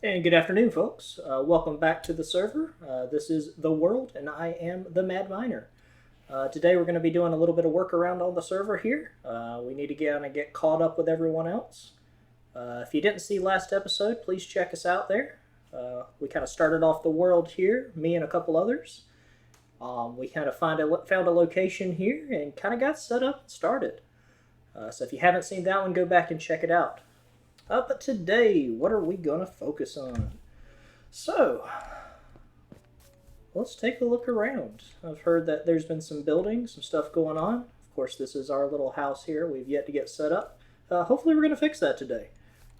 And good afternoon, folks. Welcome back to the server. This is The World, and I am the Mad Miner. Today we're going to be doing a little bit of work around on the server here. We need to get caught up with everyone else. If you didn't see last episode, please check us out there. We kind of started off the world here, me and a couple others. We kind of found a location here and kind of got set up and started. So if you haven't seen that one, go back and check it out. But today, what are we going to focus on? So, let's take a look around. I've heard that there's been some building, some stuff going on. Of course, this is our little house here. We've yet to get set up. Hopefully, we're going to fix that today.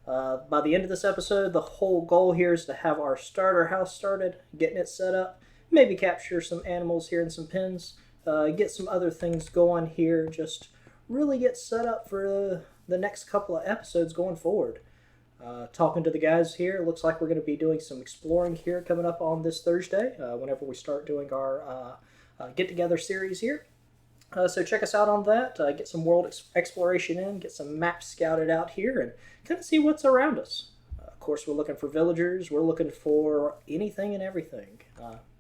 By the end of this episode, the whole goal here is to have our starter house started, getting it set up, maybe capture some animals here in some pens, get some other things going here, just really get set up for the next couple of episodes going forward. Talking to the guys here, it looks like we're going to be doing some exploring here coming up on this Thursday whenever we start doing our get-together series here. So check us out on that, get some world exploration in, get some maps scouted out here, and kind of see what's around us. Of course, we're looking for villagers, we're looking for anything and everything.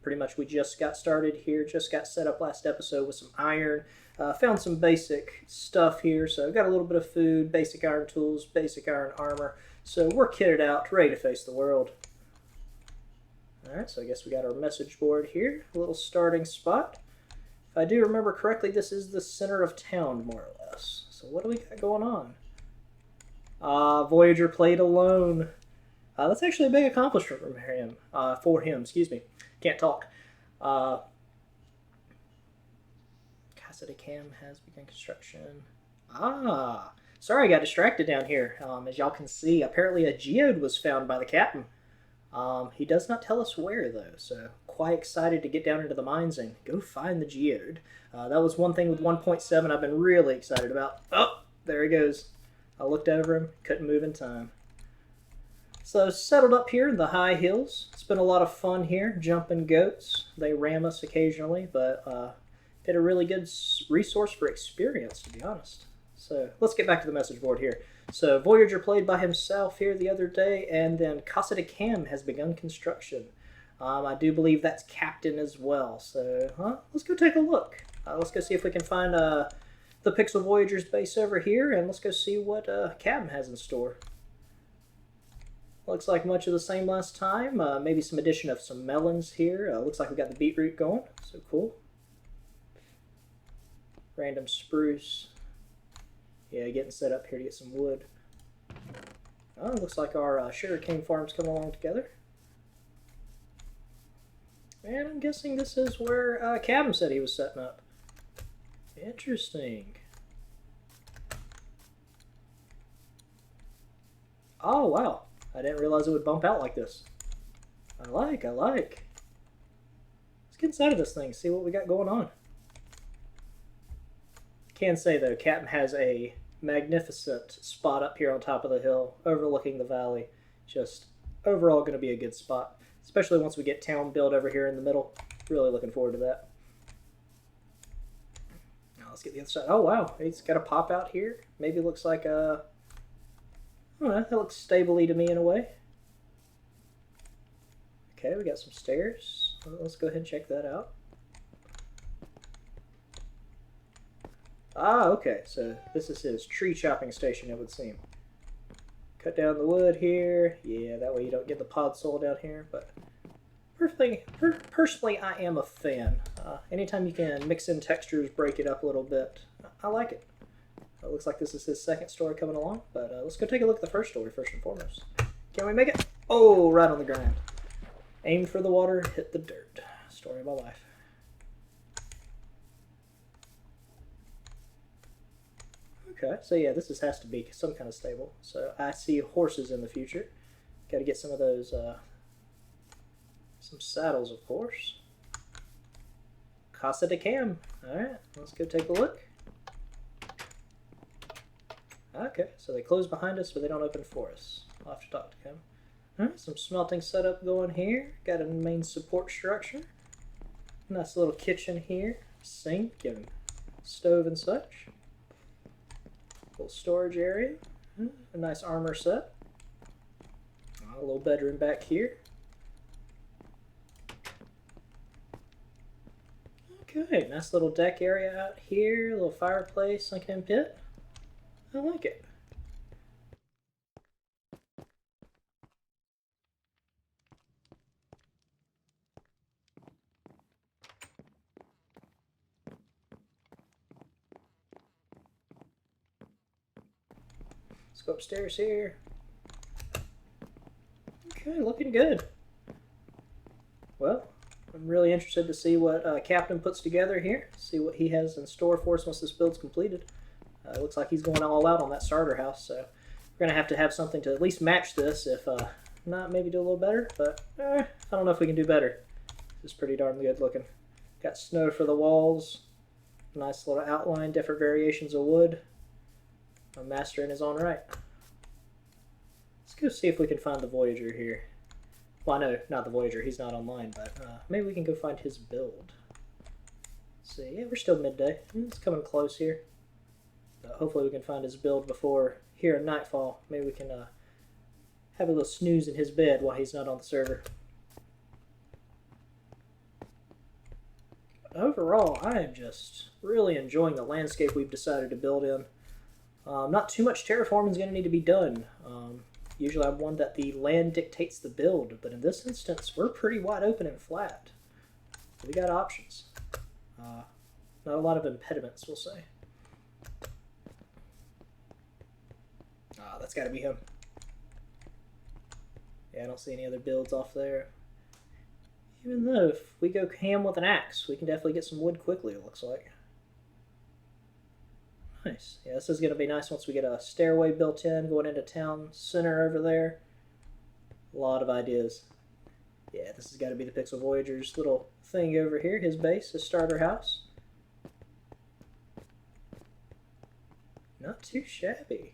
Pretty much we just got started here, just got set up last episode with some iron, found some basic stuff here, so I've got a little bit of food, basic iron tools, basic iron armor, so we're kitted out, ready to face the world. Alright, so I guess we got our message board here, a little starting spot. If I do remember correctly, this is the center of town, more or less. So what do we got going on? Voyager played alone. That's actually a big accomplishment for him, excuse me. Can't talk. Casa de Cam has begun construction. Sorry, I got distracted down here. As y'all can see, apparently a geode was found by the captain. He does not tell us where, though, so quite excited to get down into the mines and go find the geode. That was one thing with 1.7 I've been really excited about. Oh, there he goes. I looked over him, couldn't move in time. So settled up here in the high hills. It's been a lot of fun here, jumping goats. They ram us occasionally, but been a really good resource for experience, to be honest. So let's get back to the message board here. So Voyager played by himself here the other day, and then Casa de Cam has begun construction. I do believe that's Captain as well. So let's go take a look. Let's go see if we can find the Pixel Voyager's base over here, and let's go see what Captain has in store. Looks like much of the same last time. Maybe some addition of some melons here. Looks like we got the beetroot going. So cool. Random spruce. Yeah, getting set up here to get some wood. Oh, looks like our sugarcane farm's coming along together. And I'm guessing this is where Cabin said he was setting up. Interesting. Oh, wow. I didn't realize it would bump out like this. I like. Let's get inside of this thing, see what we got going on. Can say, though, Captain has a magnificent spot up here on top of the hill, overlooking the valley. Just overall going to be a good spot, especially once we get town built over here in the middle. Really looking forward to that. Now let's get the other side. Oh, wow. It's got a pop out here. Maybe it looks like a... I don't know, that looks stably to me in a way. Okay, we got some stairs. Let's go ahead and check that out. Okay, so this is his tree chopping station, it would seem. Cut down the wood here. Yeah, that way you don't get the pod soil down here, but personally, I am a fan. Anytime you can mix in textures, break it up a little bit, I like it. It looks like this is his second story coming along, but let's go take a look at the first story first and foremost. Can we make it? Oh, right on the ground. Aim for the water, hit the dirt. Story of my life. Okay, so yeah, this has to be some kind of stable. So I see horses in the future. Got to get some of those, some saddles, of course. Casa de Cam. Alright, let's go take a look. Okay, so they close behind us, but they don't open for us. I'll have to talk to Cam. Alright, some smelting setup going here. Got a main support structure. Nice little kitchen here. Sink and stove and such. Little storage area. A nice armor set. A little bedroom back here. Okay, nice little deck area out here, a little fireplace, sunken pit. I like it. Let's go upstairs here. Okay, looking good. Well, I'm really interested to see what Captain puts together here. See what he has in store for us once this build's completed. Looks like he's going all out on that starter house, so we're going to have something to at least match this, if not, maybe do a little better, but I don't know if we can do better. This is pretty darn good looking. Got snow for the walls, nice little outline, different variations of wood. A master in his own right. Let's go see if we can find the Voyager here. Well, no, not the Voyager, he's not online, but maybe we can go find his build. Let's see, yeah, we're still midday. It's coming close here. But hopefully we can find his build before here at nightfall. Maybe we can have a little snooze in his bed while he's not on the server. But overall, I am just really enjoying the landscape we've decided to build in. Not too much terraforming is going to need to be done. Usually I'm one that the land dictates the build, but in this instance, we're pretty wide open and flat. So we got options. Not a lot of impediments, we'll say. That's got to be him. Yeah, I don't see any other builds off there. Even though if we go ham with an axe, we can definitely get some wood quickly, it looks like. Nice. Yeah, this is going to be nice once we get a stairway built in going into town center over there. A lot of ideas. Yeah, this has got to be the Pixel Voyager's little thing over here. His base, his starter house. Not too shabby.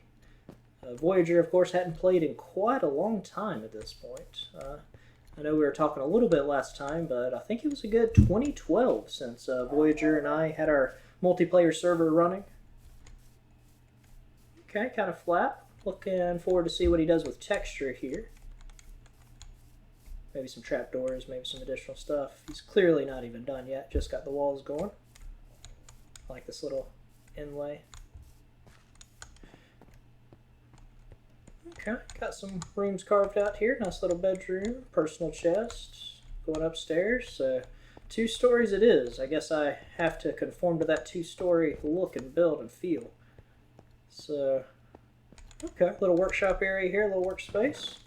Voyager, of course, hadn't played in quite a long time at this point. I know we were talking a little bit last time, but I think it was a good 2012 since Voyager and I had our multiplayer server running. Okay, kind of flat. Looking forward to see what he does with texture here. Maybe some trapdoors, maybe some additional stuff. He's clearly not even done yet, just got the walls going. I like this little inlay. Okay, got some rooms carved out here. Nice little bedroom, personal chest. Going upstairs, so 2 stories it is. I guess I have to conform to that 2-story look and build and feel. So, okay, little workshop area here, little workspace,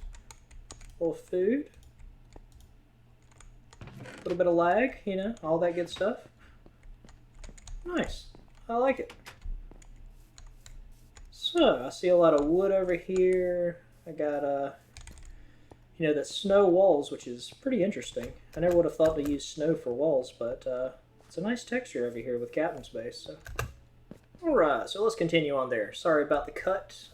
little food, a little bit of lag, you know, all that good stuff. Nice, I like it. So, I see a lot of wood over here. I got, you know, that snow walls, which is pretty interesting. I never would have thought to use snow for walls, but it's a nice texture over here with Captain's base. So. Alright, so let's continue on there. Sorry about the cut.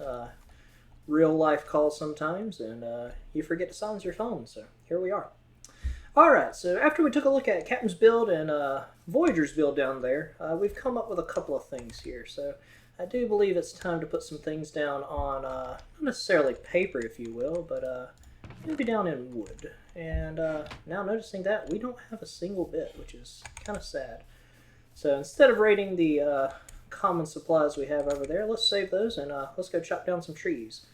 Real life calls sometimes, and you forget to silence your phone, so here we are. Alright, so after we took a look at Captain's build and Voyager's build down there, we've come up with a couple of things here. So I do believe it's time to put some things down on, not necessarily paper, if you will, but maybe down in wood. And now noticing that we don't have a single bit, which is kind of sad. So instead of raiding the common supplies we have over there, let's save those and let's go chop down some trees.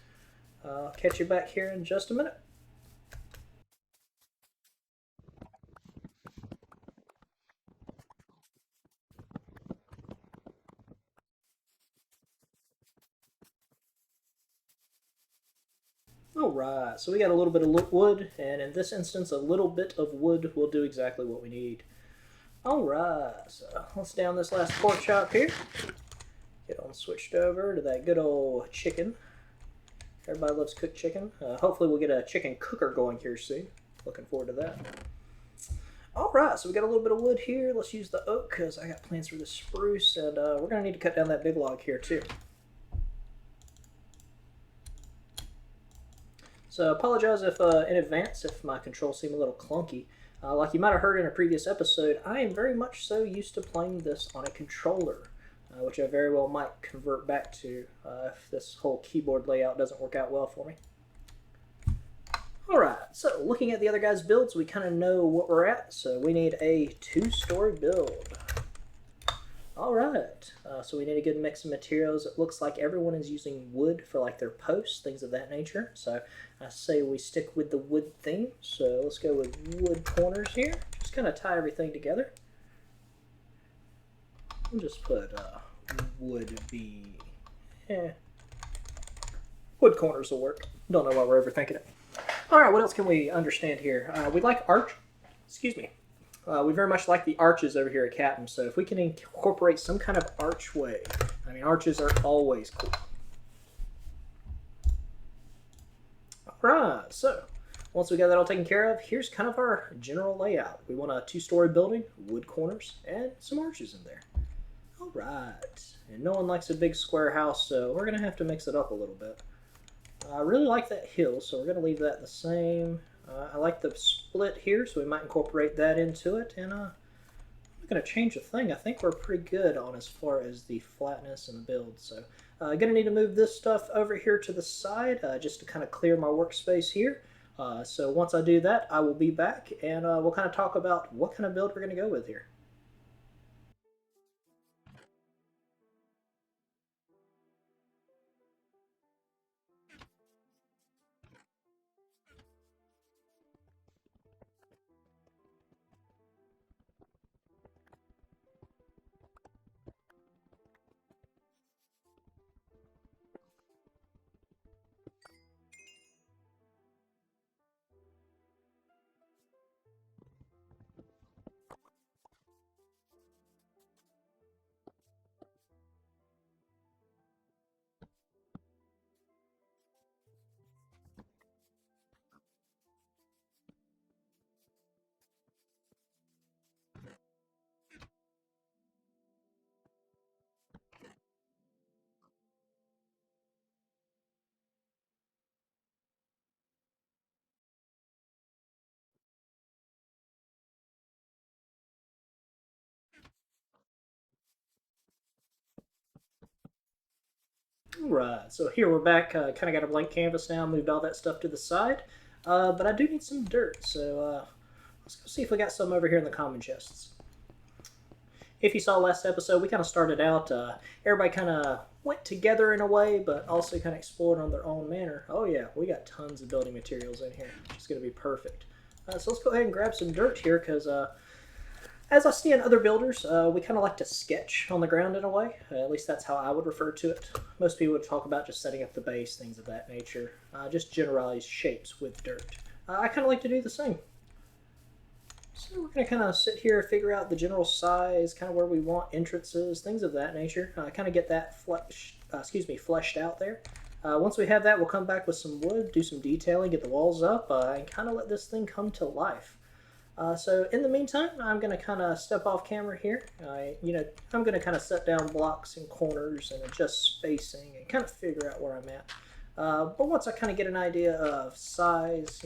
Catch you back here in just a minute. Alright, so we got a little bit of wood, and in this instance a little bit of wood will do exactly what we need. Alright, so let's down this last pork chop here. Get on switched over to that good old chicken. Everybody loves cooked chicken. Hopefully we'll get a chicken cooker going here soon. Looking forward to that. Alright, so we got a little bit of wood here. Let's use the oak because I got plans for the spruce, and we're going to need to cut down that big log here too. So I apologize if in advance if my controls seem a little clunky. Like you might have heard in a previous episode, I am very much so used to playing this on a controller, which I very well might convert back to if this whole keyboard layout doesn't work out well for me. Alright, so looking at the other guys' builds, we kind of know what we're at. So we need a 2-story build. Alright, so we need a good mix of materials. It looks like everyone is using wood for like their posts, things of that nature. So I say we stick with the wood theme. So let's go with wood corners here. Just kind of tie everything together. We'll just put wood be... wood corners will work. Don't know why we're overthinking it. Alright, what else can we understand here? We'd like arch... Excuse me. We very much like the arches over here at Captain, so if we can incorporate some kind of archway. I mean, arches are always cool. Alright, so once we got that all taken care of, here's kind of our general layout. We want a 2-story building, wood corners, and some arches in there. Alright, and no one likes a big square house, so we're going to have to mix it up a little bit. I really like that hill, so we're going to leave that the same. I like the split here, so we might incorporate that into it. And I'm not going to change a thing. I think we're pretty good on as far as the flatness and the build. So I'm going to need to move this stuff over here to the side just to kind of clear my workspace here. So once I do that, I will be back, and we'll kind of talk about what kind of build we're going to go with here. Right, so here we're back, kind of got a blank canvas now, moved all that stuff to the side, but I do need some dirt, so let's go see if we got some over here in the common chests. If you saw last episode, we kind of started out, everybody kind of went together in a way, but also kind of explored on their own manner. Oh yeah, we got tons of building materials in here, which is going to be perfect. So let's go ahead and grab some dirt here, because as I see in other builders, we kind of like to sketch on the ground in a way. At least that's how I would refer to it. Most people would talk about just setting up the base, things of that nature. Just generalized shapes with dirt. I kind of like to do the same. So we're going to kind of sit here, figure out the general size, kind of where we want entrances, things of that nature. Kind of get that fleshed out there. Once we have that, we'll come back with some wood, do some detailing, get the walls up, and kind of let this thing come to life. So in the meantime, I'm going to kind of step off camera here. I'm going to kind of set down blocks and corners and adjust spacing and kind of figure out where I'm at. But once I kind of get an idea of size,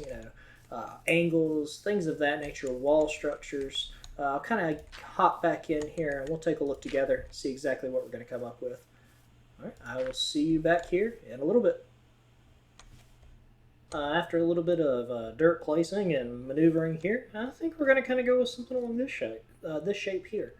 angles, things of that nature, wall structures, I'll kind of hop back in here and we'll take a look together, see exactly what we're going to come up with. All right, I will see you back here in a little bit. After a little bit of dirt placing and maneuvering here, I think we're going to kind of go with something along this shape here.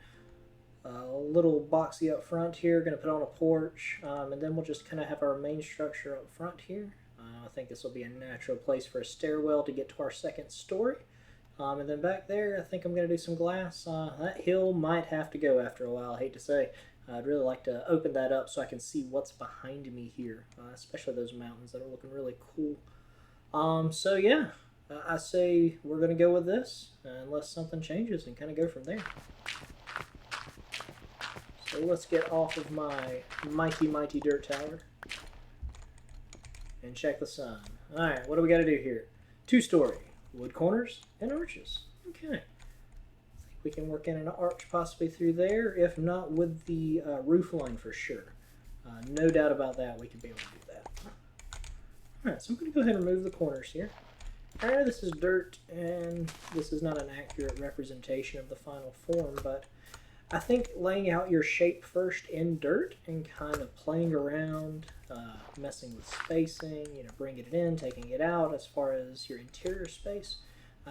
A little boxy up front here, going to put on a porch, and then we'll just kind of have our main structure up front here. I think this will be a natural place for a stairwell to get to our second story. And then back there, I think I'm going to do some glass. That hill might have to go after a while, I hate to say. I'd really like to open that up so I can see what's behind me here, especially those mountains that are looking really cool. So yeah, I say we're going to go with this unless something changes and kind of go from there. So let's get off of my mighty dirt tower and check the sun. Alright, what do we got to do here? 2-story, wood corners and arches. Okay. I think we can work in an arch possibly through there, if not with the roof line for sure. No doubt about that, we could be able to do that. Alright, so I'm going to go ahead and remove the corners here. I know this is dirt and this is not an accurate representation of the final form, but I think laying out your shape first in dirt and kind of playing around, messing with spacing, bringing it in, taking it out as far as your interior space.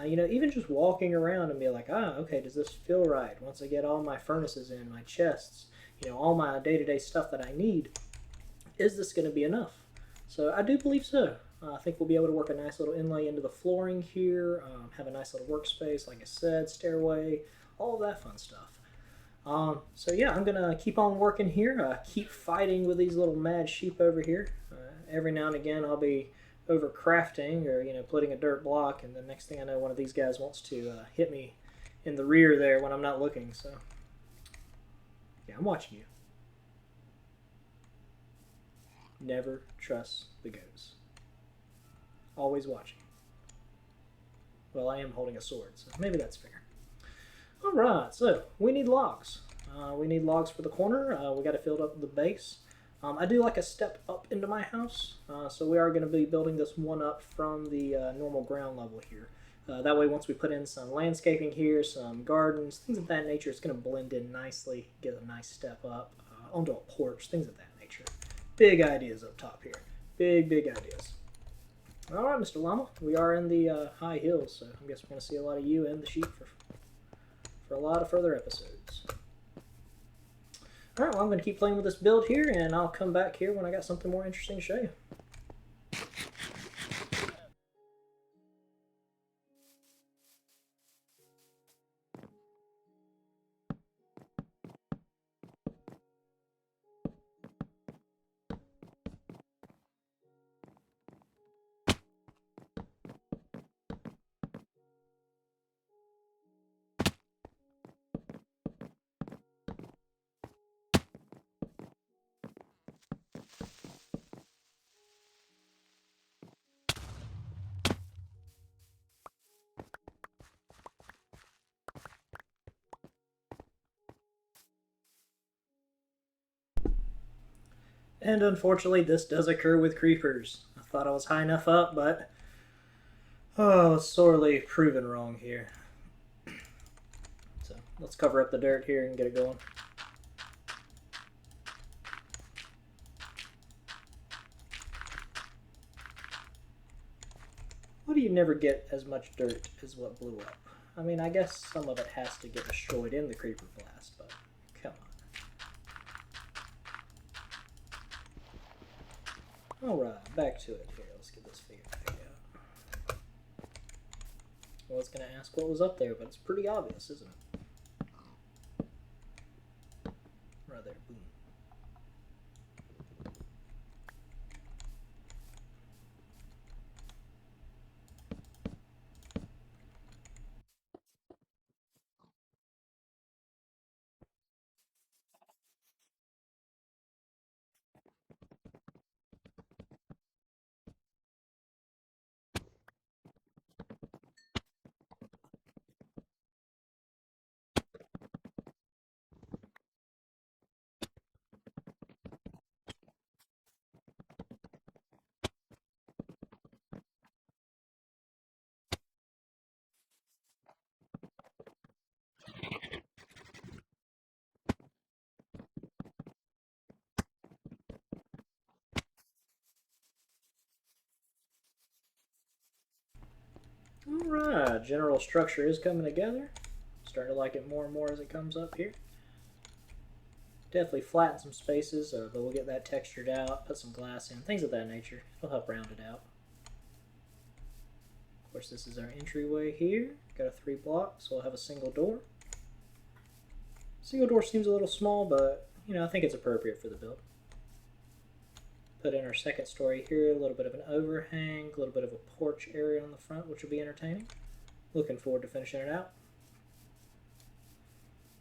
Even just walking around and be like, okay, does this feel right? Once I get all my furnaces in, my chests, all my day-to-day stuff that I need, is this going to be enough? So I do believe so. I think we'll be able to work a nice little inlay into the flooring here, have a nice little workspace, like I said, stairway, all of that fun stuff. So yeah, I'm going to keep on working here, keep fighting with these little mad sheep over here. Every now and again I'll be over crafting or putting a dirt block, and the next thing I know one of these guys wants to hit me in the rear there when I'm not looking. So yeah, I'm watching you. Never trust the goats. Always watching. Well, I am holding a sword, so maybe that's fair. Alright, so we need logs. We need logs for the corner. We got to fill up the base. I do like a step up into my house, so we are going to be building this one up from the normal ground level here. That way once we put in some landscaping here, some gardens, things of that nature, it's going to blend in nicely, get a nice step up onto a porch, things of that nature. Big ideas up top here. Big ideas. Alright, Mr. Llama, we are in the high hills, so I guess we're going to see a lot of you and the sheep for a lot of further episodes. Alright, well, I'm going to keep playing with this build here, and I'll come back here when I got something more interesting to show you. And unfortunately, this does occur with creepers. I thought I was high enough up, but sorely proven wrong here. So let's cover up the dirt here and get it going. Why do you never get as much dirt as what blew up? I mean, I guess some of it has to get destroyed in the creeper blast, but come on. Alright, back to it here. Let's get this figured out. I was going to ask what was up there, but it's pretty obvious, isn't it? Right there, boom. Alright, general structure is coming together. Starting to like it more and more as it comes up here. Definitely flatten some spaces, but we'll get that textured out, put some glass in, things of that nature. It'll help round it out. Of course, this is our entryway here. Got a 3 block, so we'll have a single door. Single door seems a little small, but I think it's appropriate for the build. Put in our second story here, a little bit of an overhang, a little bit of a porch area on the front, which will be entertaining. Looking forward to finishing it out.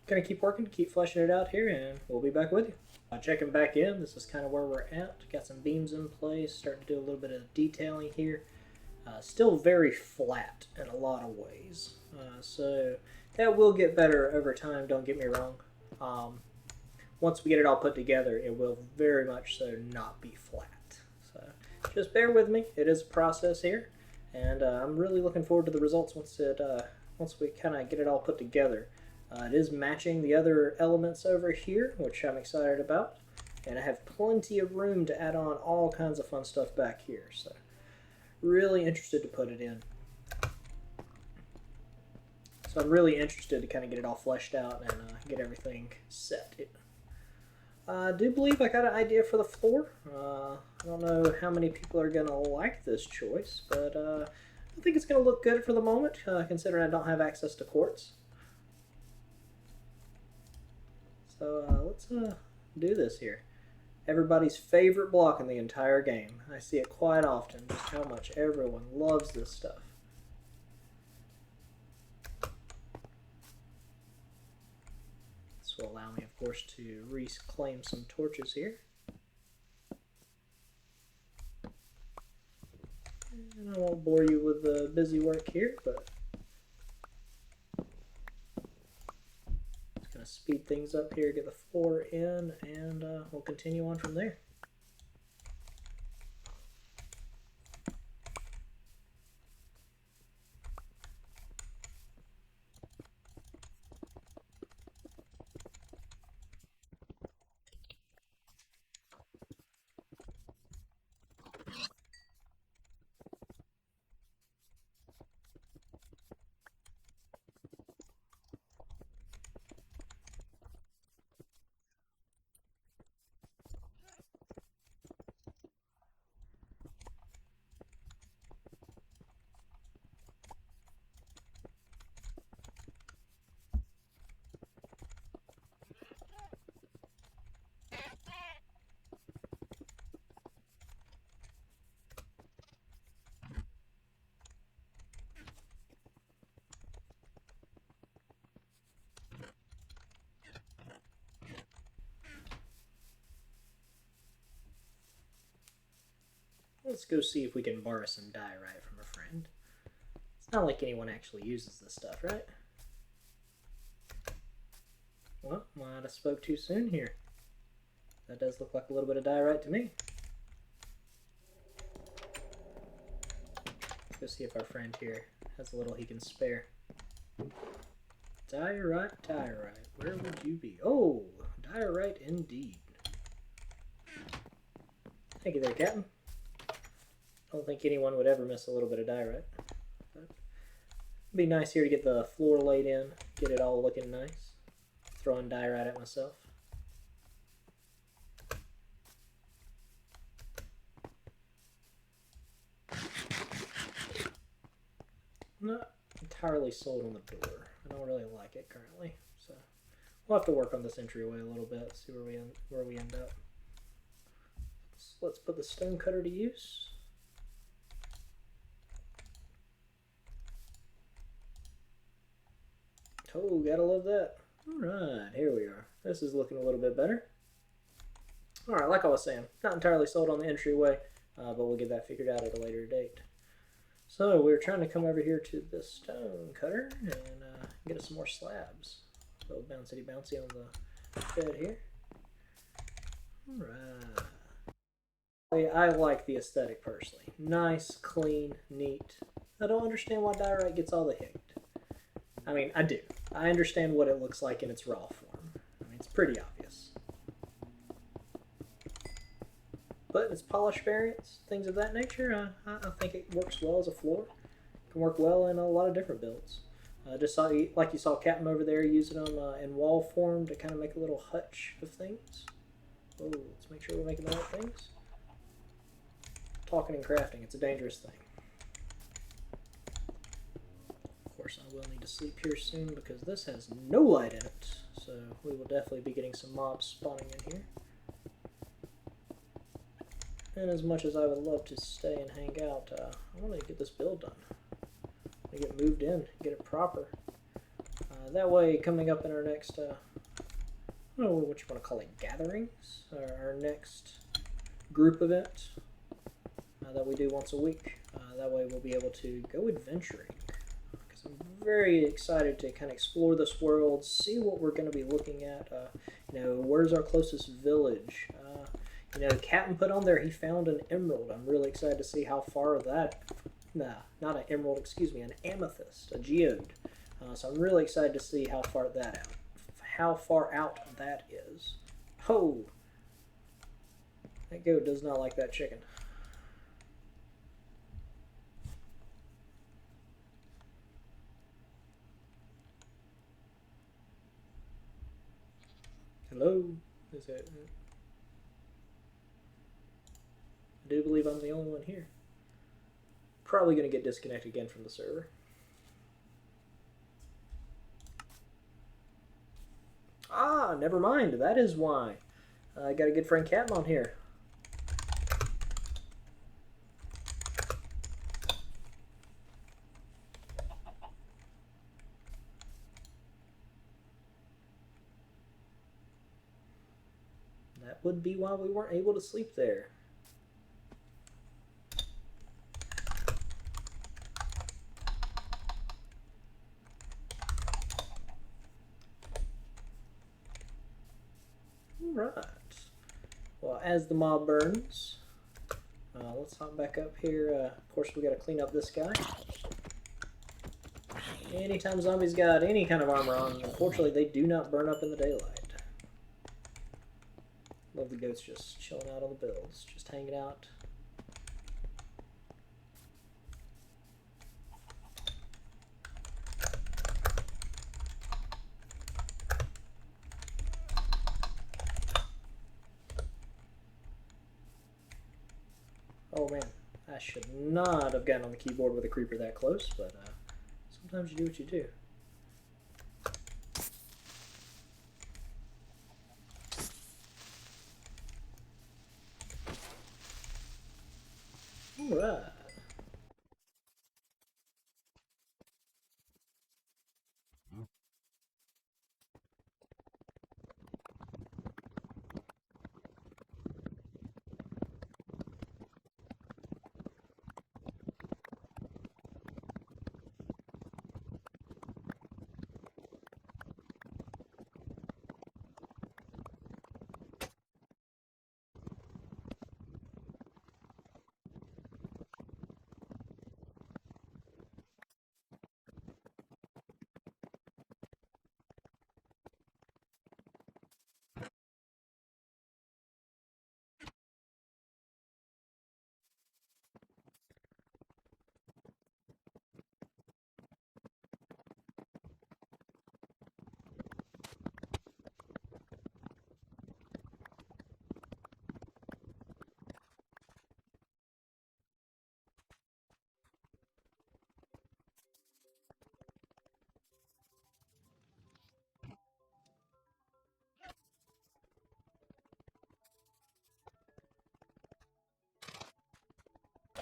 Gonna keep working, keep fleshing it out here, and we'll be back with you. Checking back in, this is kind of where we're at. Got some beams in place, starting to do a little bit of detailing here. Still very flat in a lot of ways, so that will get better over time, don't get me wrong. Once we get it all put together, it will very much so not be flat. So just bear with me. It is a process here, and I'm really looking forward to the results once we kind of get it all put together. It is matching the other elements over here, which I'm excited about. And I have plenty of room to add on all kinds of fun stuff back here. So really interested to put it in. So I'm really interested to kind of get it all fleshed out and get everything set. I do believe I got an idea for the floor. I don't know how many people are going to like this choice, but I think it's going to look good for the moment, considering I don't have access to quartz. So let's do this here. Everybody's favorite block in the entire game. I see it quite often, just how much everyone loves this stuff. This will allow me, of course, to reclaim some torches here. And I won't bore you with the busy work here, but just going to speed things up here, get the floor in, and we'll continue on from there. Let's go see if we can borrow some diorite from a friend. It's not like anyone actually uses this stuff, right? Well, might have spoke too soon here. That does look like a little bit of diorite to me. Let's go see if our friend here has a little he can spare. Diorite, diorite, where would you be? Oh, diorite indeed. Thank you there, Captain. I don't think anyone would ever miss a little bit of diorite. But it'd be nice here to get the floor laid in, get it all looking nice. Throwing diorite at myself. I'm not entirely sold on the door. I don't really like it currently, so we'll have to work on this entryway a little bit, see where we end up. So let's put the stone cutter to use. Oh, gotta love that. Alright, here we are. This is looking a little bit better. Alright, like I was saying, not entirely sold on the entryway, but we'll get that figured out at a later date. So, we're trying to come over here to the stone cutter and get us some more slabs. A little bouncy bouncy on the bed here. Alright. I like the aesthetic personally. Nice, clean, neat. I don't understand why diorite gets all the hate. I mean, I do. I understand what it looks like in its raw form. I mean, it's pretty obvious. But its polished variants, things of that nature, I think it works well as a floor. It can work well in a lot of different builds. Just saw, like you saw Captain over there using them in wall form to kind of make a little hutch of things. Oh, let's make sure we're making the right things. Talking and crafting, it's a dangerous thing. Of course, I will need to sleep here soon because this has no light in it. So we will definitely be getting some mobs spawning in here. And as much as I would love to stay and hang out, I want to get this build done. I want to get moved in, get it proper. That way, coming up in our next, I don't know what you want to call it, gatherings, or our next group event that we do once a week. That way we'll be able to go adventuring. Because I'm very excited to kind of explore this world, see what we're going to be looking at. You know, where's our closest village? You know, Captain put on there he found an emerald. I'm really excited to see how far that, not an emerald, excuse me, an amethyst, a geode, So I'm really excited to see how far out that is. Oh, that goat does not like that chicken. Hello? Is it? I do believe I'm the only one here. Probably going to get disconnected again from the server. Ah, never mind. That is why. I got a good friend Captain on here. That would be why we weren't able to sleep there. Alright. Well, as the mob burns, let's hop back up here. Of course, we got to clean up this guy. Anytime zombies got any kind of armor on, unfortunately, they do not burn up in the daylight. Love the goats just chilling out on the builds, just hanging out. Oh man, I should not have gotten on the keyboard with a creeper that close, but sometimes you do what you do. Alright.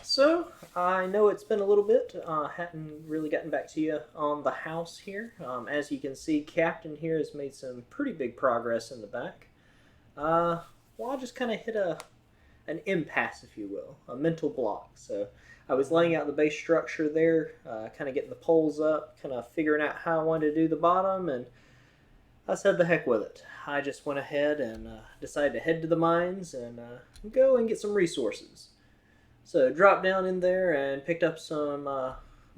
So, I know it's been a little bit. Hadn't really gotten back to you on the house here. As you can see, Captain here has made some pretty big progress in the back. Well, I'll just kind of hit an impasse, if you will, a mental block. So, I was laying out the base structure there, kind of getting the poles up, kind of figuring out how I wanted to do the bottom, and I said the heck with it. I just went ahead and decided to head to the mines and go and get some resources. So dropped down in there and picked up some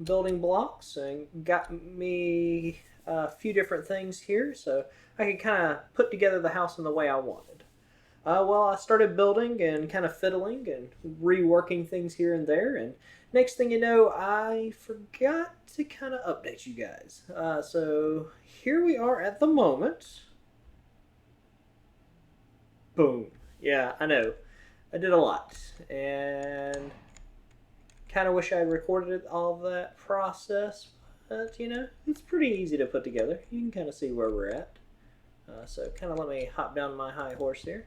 building blocks and got me a few different things here so I could kind of put together the house in the way I wanted. Well, I started building and kind of fiddling and reworking things here and there, and next thing you know, I forgot to kind of update you guys. So here we are at the moment. Boom. Yeah, I know. I did a lot, and kind of wish I had recorded all of that process, but you know, it's pretty easy to put together. You can kind of see where we're at. So kind of let me hop down my high horse here.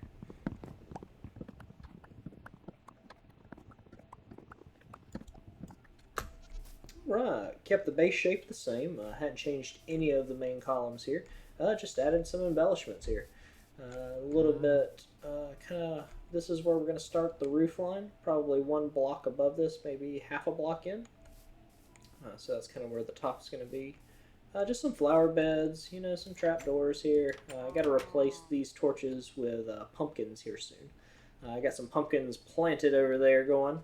Right, kept the base shape the same. Hadn't changed any of the main columns here. Just added some embellishments here. A little bit, kind of, this is where we're going to start the roof line. Probably one block above this, maybe half a block in. So that's kind of where the top's going to be. Just some flower beds, you know, some trapdoors here. I got to replace these torches with pumpkins here soon. I got some pumpkins planted over there going.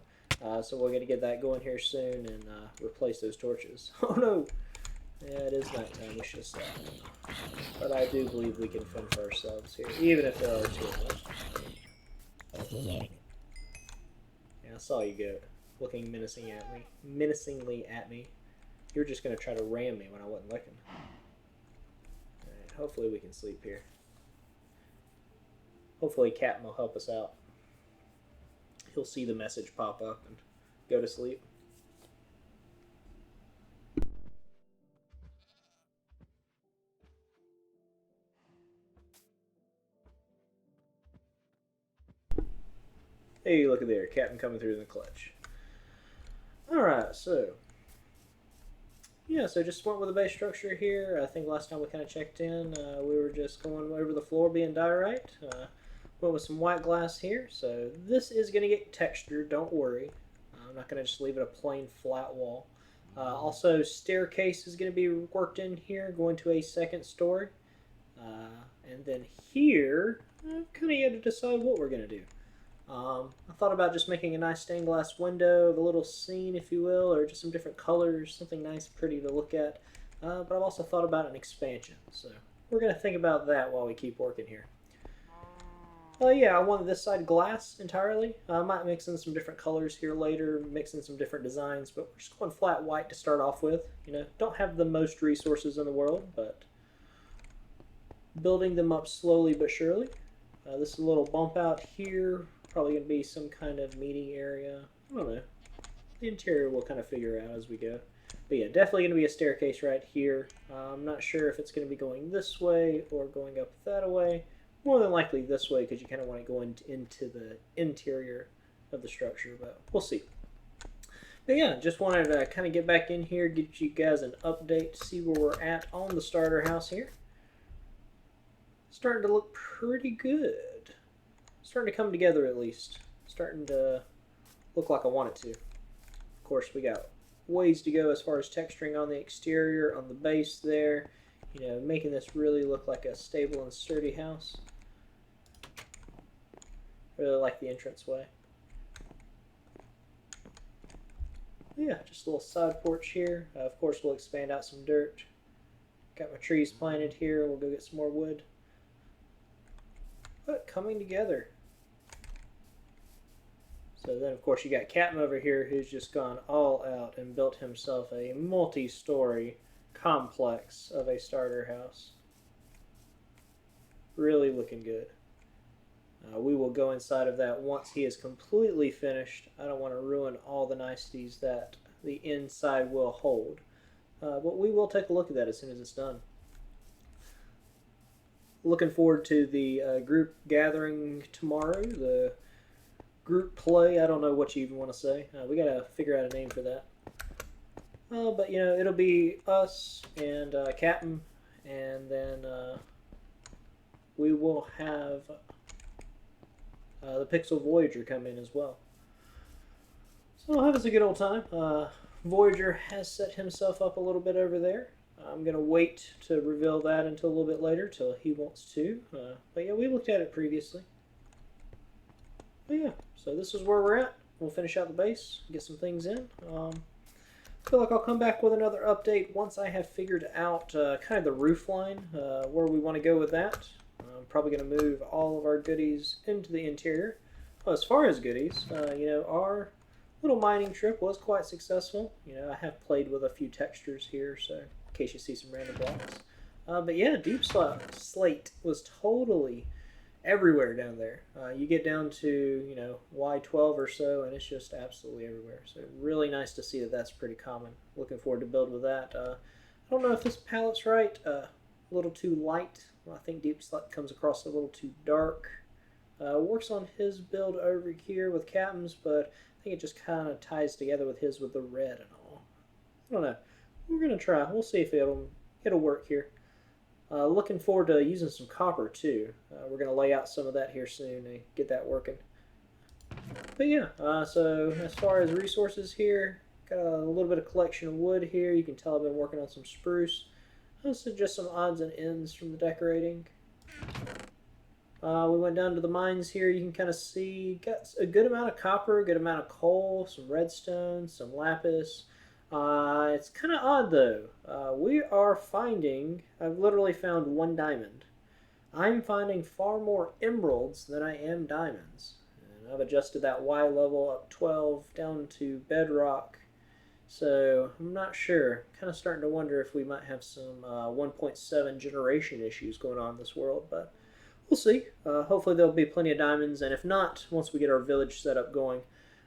So we're going to get that going here soon and replace those torches. Oh no! Yeah, it is nighttime. We should have slept. But I do believe we can fend for ourselves here, even if there are two of us. Yeah, I saw you go, looking menacingly at me. You were just gonna try to ram me when I wasn't looking. Alright, hopefully we can sleep here. Hopefully Captain will help us out. He'll see the message pop up and go to sleep. Hey, look at there, Captain coming through in the clutch. Alright, so yeah, so just went with the base structure here. I think last time we kind of checked in, we were just going over the floor being diorite. Went with some white glass here, so this is going to get textured, don't worry. I'm not going to just leave it a plain flat wall. Also, staircase is going to be worked in here, going to a second story. And then here, I've kind of yet to decide what we're going to do. I thought about just making a nice stained glass window of a little scene, if you will, or just some different colors, something nice, pretty to look at. But I've also thought about an expansion, so we're going to think about that while we keep working here. Yeah, I wanted this side glass entirely. I might mix in some different colors here later, mix in some different designs, but we're just going flat white to start off with. You know, don't have the most resources in the world, but building them up slowly but surely. This is a little bump out here. Probably going to be some kind of meeting area. I don't know. The interior we'll kind of figure out as we go. But yeah, definitely going to be a staircase right here. I'm not sure if it's going to be going this way or going up that way. More than likely this way because you kind of want to go into the interior of the structure, but we'll see. But yeah, just wanted to kind of get back in here, get you guys an update, see where we're at on the starter house here. Starting to look pretty good. Starting to come together at least. Starting to look like I want it to. Of course, we got ways to go as far as texturing on the exterior, on the base there. You know, making this really look like a stable and sturdy house. Really like the entranceway. Yeah, just a little side porch here. Of course, we'll expand out some dirt. Got my trees planted here. We'll go get some more wood. But coming together. So then, of course, you got Captain over here who's just gone all out and built himself a multi-story complex of a starter house. Really looking good. We will go inside of that once he is completely finished. I don't want to ruin all the niceties that the inside will hold. But we will take a look at that as soon as it's done. Looking forward to the group gathering tomorrow. The group play. I don't know what you even want to say. We got to figure out a name for that. But, you know, it'll be us and Captain. And then we will have the Pixel Voyager come in as well. So we'll have us a good old time. Voyager has set himself up a little bit over there. I'm going to wait to reveal that until a little bit later, till he wants to. But yeah, we looked at it previously. But yeah, so this is where we're at. We'll finish out the base, get some things in. I feel like I'll come back with another update once I have figured out kind of the roof line, where we want to go with that. I'm probably going to move all of our goodies into the interior. Well, as far as goodies, you know, our little mining trip was quite successful. You know, I have played with a few textures here, so in case you see some random blocks. But yeah, deep slate was totally everywhere down there. You get down to, you know, Y12 or so, and it's just absolutely everywhere. So really nice to see that that's pretty common. Looking forward to build with that. I don't know if this palette's right. A little too light. I think deep slate comes across a little too dark. Works on his build over here with Captain's, but I think it just kind of ties together with his with the red and all. I don't know. We're gonna try. We'll see if it'll work here. Looking forward to using some copper too. We're gonna lay out some of that here soon and get that working. But yeah, so as far as resources here, got a little bit of collection of wood here. You can tell I've been working on some spruce. This is just some odds and ends from the decorating. We went down to the mines here. You can kind of see got a good amount of copper, a good amount of coal, some redstone, some lapis. It's kind of odd though. I've literally found one diamond. I'm finding far more emeralds than I am diamonds. And I've adjusted that Y level up 12 down to Bedrock. So I'm not sure. Kind of starting to wonder if we might have some 1.7 generation issues going on in this world, but we'll see. Hopefully there'll be plenty of diamonds, and if not, once we get our village set up going,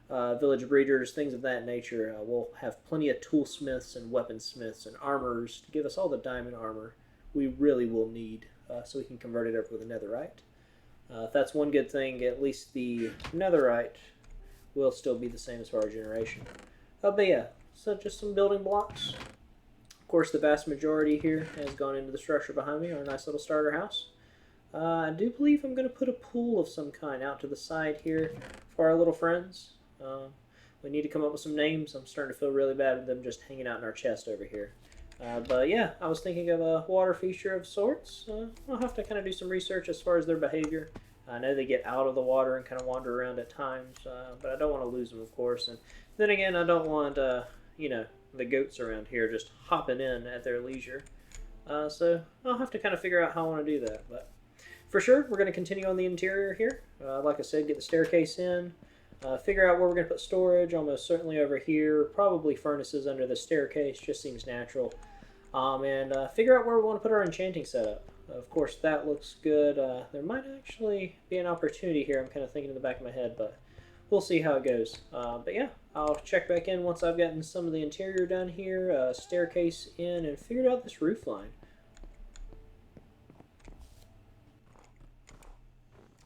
village breeders, things of that nature, we'll have plenty of toolsmiths and weaponsmiths and armorers to give us all the diamond armor we really will need, so we can convert it over with a netherite. If that's one good thing, at least the netherite will still be the same as for our generation. But yeah, so just some building blocks. Of course, the vast majority here has gone into the structure behind me, our nice little starter house. I do believe I'm going to put a pool of some kind out to the side here for our little friends. We need to come up with some names. I'm starting to feel really bad with them just hanging out in our chest over here. But yeah, I was thinking of a water feature of sorts. I'll have to kind of do some research as far as their behavior. I know they get out of the water and kind of wander around at times, but I don't want to lose them, of course. And then again, I don't want, you know, the goats around here just hopping in at their leisure. So I'll have to kind of figure out how I want to do that. But for sure, we're going to continue on the interior here. Like I said, get the staircase in. Figure out where we're going to put storage, almost certainly over here. Probably furnaces under the staircase, just seems natural. And figure out where we want to put our enchanting setup. Of course, that looks good. There might actually be an opportunity here, I'm kind of thinking in the back of my head, but we'll see how it goes. But yeah, I'll check back in once I've gotten some of the interior done here, staircase in, and figured out this roof line.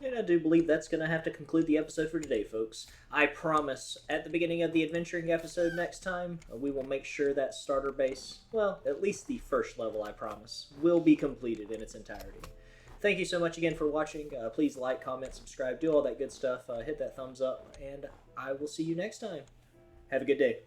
And I do believe that's going to have to conclude the episode for today, folks. I promise, at the beginning of the adventuring episode next time, we will make sure that starter base, well, at least the first level, I promise, will be completed in its entirety. Thank you so much again for watching. Please like, comment, subscribe, do all that good stuff. Hit that thumbs up, and I will see you next time. Have a good day.